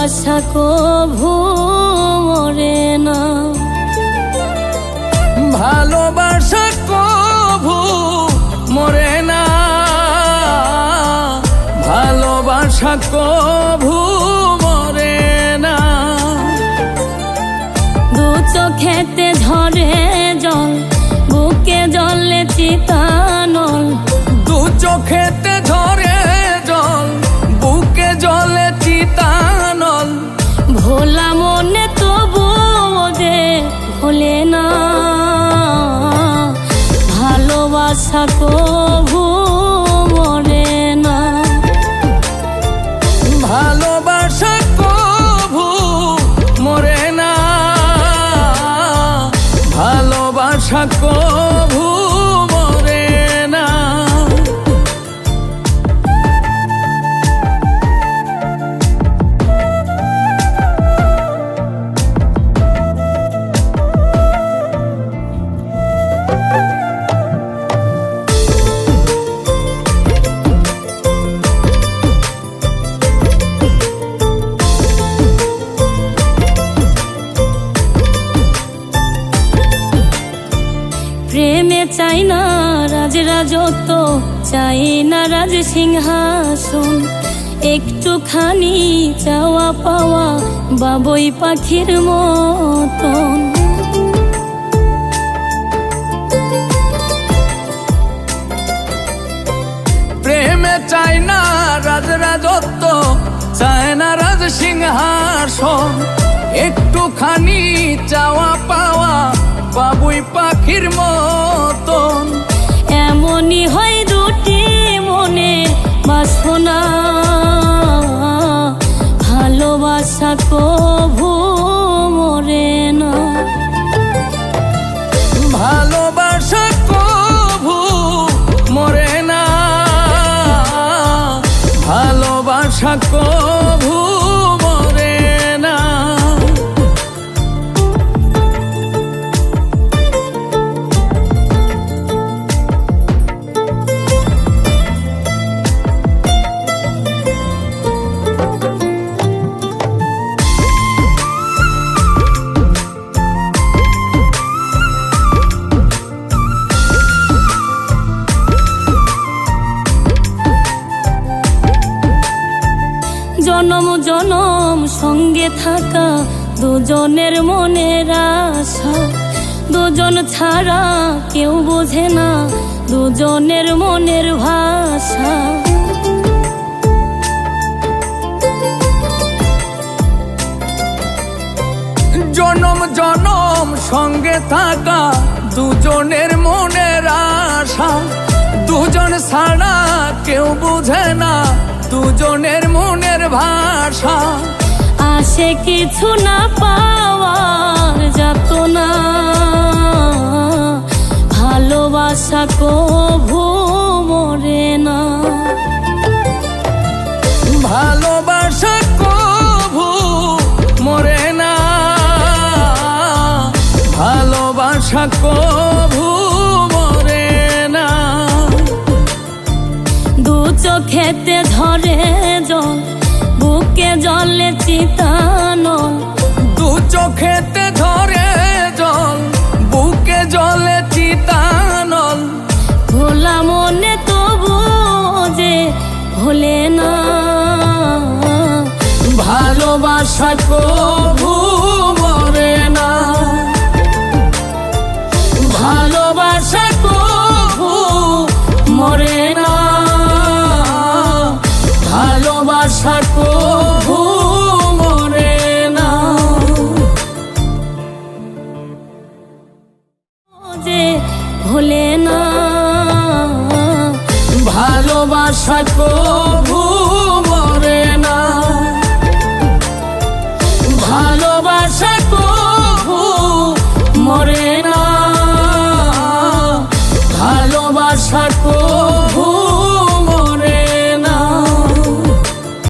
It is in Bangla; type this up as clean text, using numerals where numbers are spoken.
ভালোবাসা কভু মরে না, ভালোবাসা কভু মরে না, ভালোবাসা কভু মরে না। দু চোখেতে ঝরে জল, বুকে জলে চিতানল। দু চোখেতে ঝরে জল, বুকে জলে চিতানল। ভোলা মনে তবু যে ভোলে না, ভালোবাসা কভু মরে না, ভালোবাসা কভু মরে না, ভালোবাসা কভু মরে না। প্রেমে চাই না রাজ রাজত্ব, চাই না রাজ সিংহাসন। একটুখানি চাওয়া পাওয়া বাবুই পাখির মতন। প্রেমে চাই না রাজ রাজত্ব, চায় না রাজ সিংহাসন। একটুখানি চাওয়া পাওয়া বাবুই পাখির মতন। এমনই হয় দুটি মনে বাসনা, ভালোবাসা কভু মরে না, ভালোবাসা কভু মরে না, ভালোবাসা কভু মরে না। জনম জনম সঙ্গে থাকা দুজনের মনের আশা। দুজন ছাড়া কেউ বোঝে না দুজনের মনের ভাষা। জনম জনম সঙ্গে থাকা দুজনের মনের আশা। দুজন ছাড়া কেউ বুঝে না দুজনের মনের ভাষা। আসে কিছু না পাওয়ার যাত না, ভালোবাসা কভু মরে না, ভালোবাসা কভু মরে না, ভালোবাসা কভু মরে না। দু চোখেতে ঝরে জল, বুকে জলে চিতানল। দু চোখেতে ঝরে জল, বুকে জলে চিতানল। ভোলা মনে তবু যে ভোলে না, ভালোবাসা কভু মরে না, ভালোবাসা কভু মরে না, ভালোবাসা কভু মরে না। যে ভোলে না, ভালোবাসা কভু